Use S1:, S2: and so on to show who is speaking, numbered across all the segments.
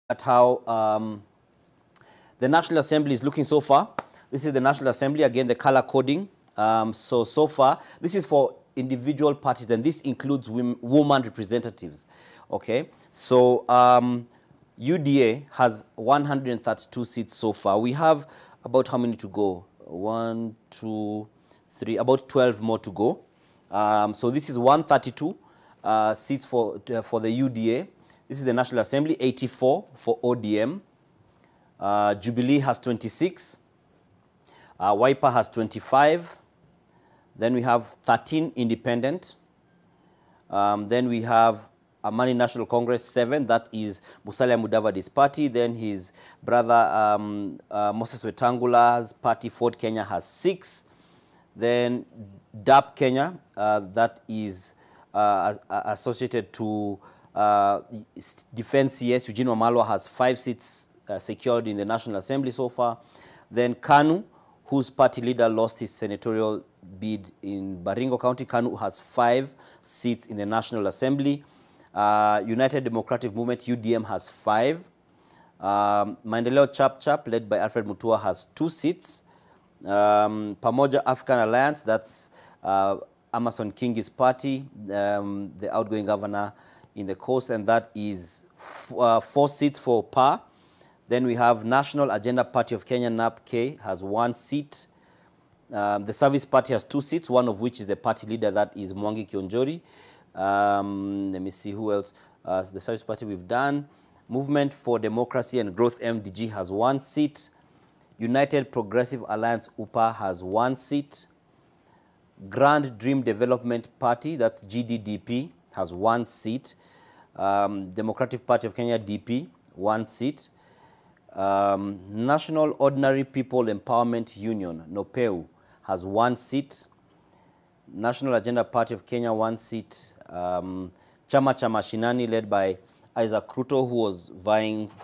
S1: at how the National Assembly is looking so far. This is the National Assembly, again, the color coding. So far, this is for individual parties, and this includes woman representatives. Okay, so UDA has 132 seats so far. We have about how many to go? 1, 2, 3, about 12 more to go. So this is 132 seats for the UDA. This is the National Assembly, 84 for ODM. Jubilee has 26. Wiper has 25. Then we have 13 independent. Then we have Amani National Congress 7, that is Musalia Mudavadi's party. Then his brother Moses Wetangula's party, Ford Kenya, has 6. Then DAP Kenya, that is associated to Defense CS, Eugene Wamalwa, has 5 seats secured in the National Assembly so far. Then KANU, whose party leader lost his senatorial bid in Baringo County, KANU has 5 seats in the National Assembly. United Democratic Movement, UDM, has 5. Maendeleo Chap, led by Alfred Mutua, has 2 seats. Pamoja African Alliance, that's Amason Kingi's party, the outgoing governor in the coast, and that is 4 seats for PA. Then we have National Agenda Party of Kenya, NAPK, has 1 seat. The Service Party has 2 seats, one of which is the party leader, that is Mwangi Kionjori. Let me see who else. The Service Party we've done. Movement for Democracy and Growth, MDG, has 1 seat. United Progressive Alliance, UPA, has 1 seat. Grand Dream Development Party, that's GDDP, has 1 seat. Democratic Party of Kenya, DP, 1 seat. National Ordinary People Empowerment Union, NOPEU, has 1 seat. National Agenda Party of Kenya, 1 seat. Chama Cha Mashinani, led by Isaac Ruto, who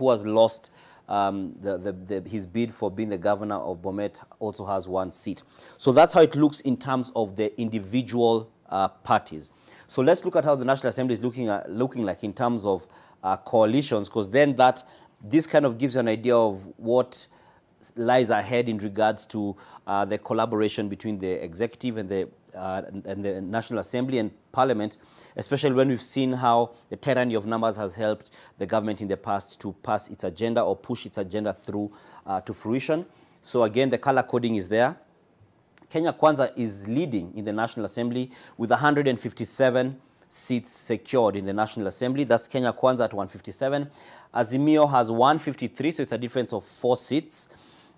S1: has lost his bid for being the governor of Bomet, also has 1 seat. So that's how it looks in terms of the individual parties. So let's look at how the National Assembly is looking like in terms of coalitions, because then this kind of gives an idea of what lies ahead in regards to the collaboration between the executive and the National Assembly and Parliament, especially when we've seen how the tyranny of numbers has helped the government in the past to pass its agenda or push its agenda through to fruition. So again, the color coding is there. Kenya Kwanza is leading in the National Assembly with 157 seats secured in the National Assembly. That's Kenya Kwanza at 157. Azimio has 153, so it's a difference of 4 seats.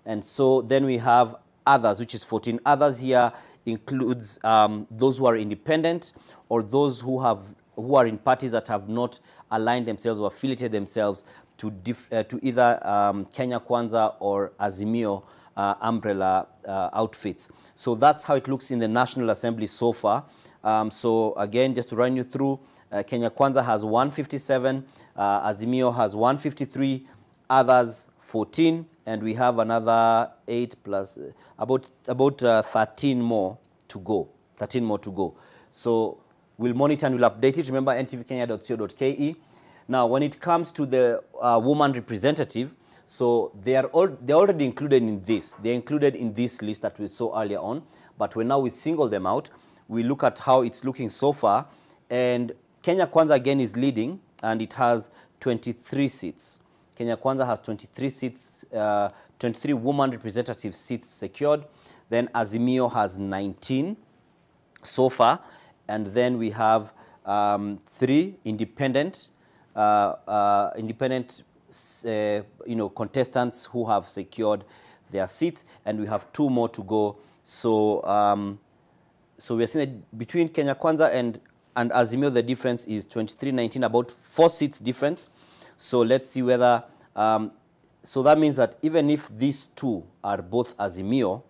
S1: And so then we have others, which is 14. Others here includes those who are independent or those who are in parties that have not aligned themselves or affiliated themselves to either Kenya Kwanza or Azimio umbrella outfits. So that's how it looks in the National Assembly so far. So again, just to run you through, Kenya Kwanza has 157, Azimio has 153, others 14, and we have another 8 plus about 13 more to go. 13 more to go. So we'll monitor and we'll update it. Remember, ntvkenya.co.ke. Now, when it comes to the woman representative, so they're already included in this. They're included in this list that we saw earlier on. But when now we single them out, we look at how it's looking so far. And Kenya Kwanza again is leading, and it has 23 seats. Kenya Kwanza has 23 seats, 23 woman representative seats secured. Then Azimio has 19 so far. And then we have 3 independent contestants who have secured their seats, and we have 2 more to go. So so we're seeing that between Kenya Kwanza and Azimio, the difference is 23-19, about 4 seats difference. So let's see whether, so that means that even if these 2 are both Azimio,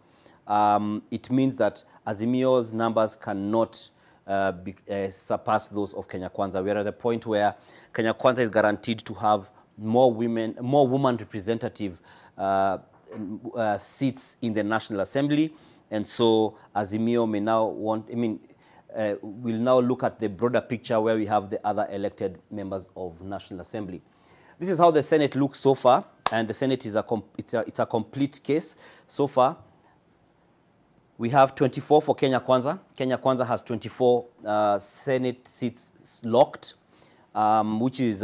S1: it means that Azimio's numbers cannot surpass those of Kenya Kwanza. We are at the point where Kenya Kwanza is guaranteed to have more woman representative seats in the National Assembly. And so Azimio may now we'll now look at the broader picture where we have the other elected members of National Assembly. this is how the Senate looks so far, and the Senate is it's a complete case so far. We have 24 for Kenya Kwanza. Kenya Kwanza has 24 Senate seats locked, which is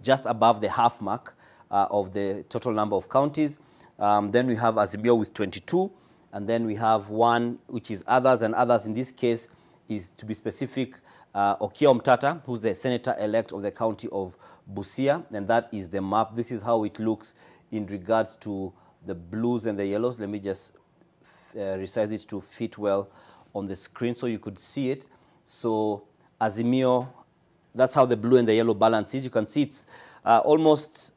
S1: just above the half mark of the total number of counties. Then we have Azimio with 22, and then we have one which is others, and others in this case is, to be specific, Okiya Omtata, who's the senator-elect of the county of Busia, and that is the map. This is how it looks in regards to the blues and the yellows. Let me just resize it to fit well on the screen so you could see it. So Azimio, that's how the blue and the yellow balance is. You can see it's almost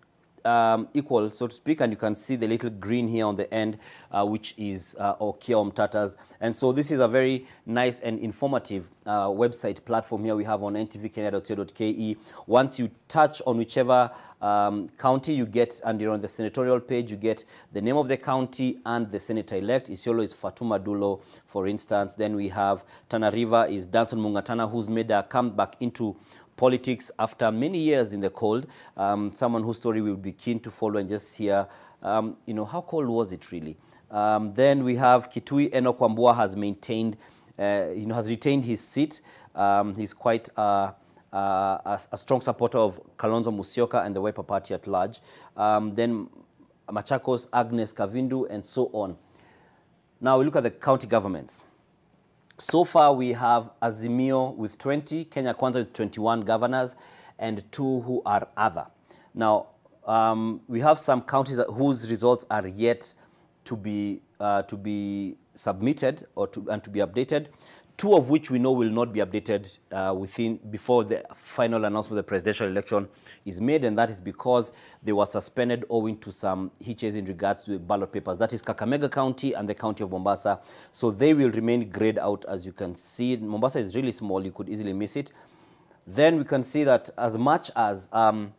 S1: equal, so to speak, and you can see the little green here on the end, which is Okiya Omtata's. And so this is a very nice and informative website platform here we have on ntvkenya.co.ke. Once you touch on whichever county you get, and you're on the senatorial page, you get the name of the county and the senator-elect. Isiolo is Fatuma Dulo, for instance. Then we have Tana River is Danson Mungatana, who's made a comeback into politics after many years in the cold. Someone whose story we would be keen to follow and just hear, how cold was it really? Then we have Kitui Enoch Wambua has maintained, has retained his seat. He's quite a strong supporter of Kalonzo Musyoka and the Wiper Party at large. Then Machakos, Agnes Kavindu, and so on. Now we look at the county governments. So far, we have Azimio with 20, Kenya Kwanza with 21 governors, and 2 who are other. Now, we have some counties whose results are yet to be submitted and to be updated. 2 of which we know will not be updated before the final announcement of the presidential election is made, and that is because they were suspended owing to some hitches in regards to the ballot papers. That is Kakamega County and the county of Mombasa. So they will remain grayed out, as you can see. Mombasa is really small, you could easily miss it. Then we can see that as much as the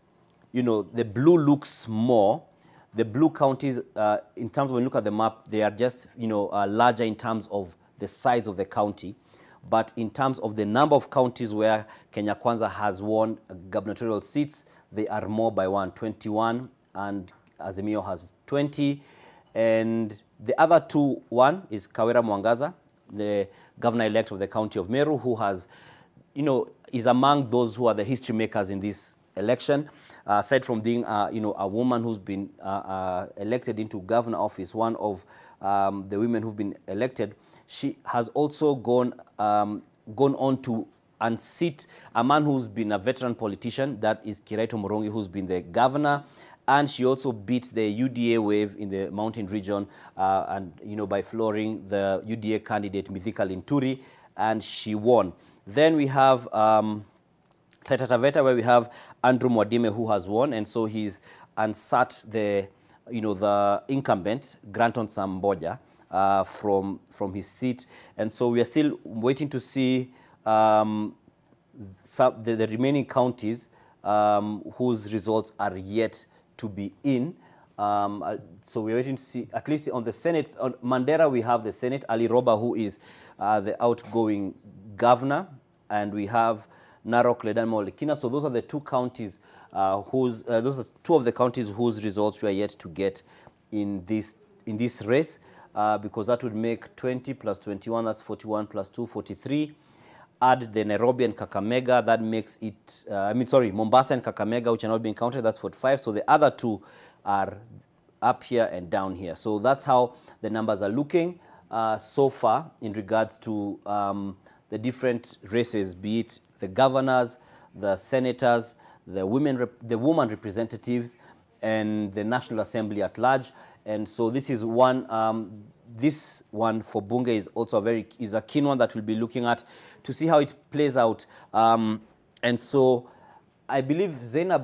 S1: blue looks more, the blue counties, in terms of when you look at the map, they are just larger in terms of the size of the county. But in terms of the number of counties where Kenya Kwanza has won gubernatorial seats, they are more by 21, and Azimio has 20. And the other 2, one is Kawera Mwangaza, the governor-elect of the county of Meru, who has, is among those who are the history makers in this election. Aside from being, a woman who's been elected into governor office, one of the women who've been elected, she has also gone on to unseat a man who's been a veteran politician, that is Kiraito Morongi, who's been the governor, and she also beat the UDA wave in the mountain region, by flooring the UDA candidate Mithika Linturi, and she won. Then we have Taita Taveta, where we have Andrew Mwadime, who has won, and so he's unsat the incumbent Granton Samboja from his seat, and so we are still waiting to see the remaining counties whose results are yet to be in. So we're waiting to see, at least on the Senate. On Mandera, we have the Senate, Ali Roba, who is the outgoing governor, and we have Narok, Ledan Molekina. So those are the 2 counties those are 2 of the counties whose results we are yet to get in this race. Because that would make 20 plus 21, that's 41 plus 2, 43. Add the Nairobi and Kakamega, that makes it, Mombasa and Kakamega, which are not being counted, that's 45. So the other 2 are up here and down here. So that's how the numbers are looking so far in regards to the different races, be it the governors, the senators, the woman representatives, and the National Assembly at large. And so this is one, this one for Bunge is also a keen one that we'll be looking at to see how it plays out. And so I believe Zainab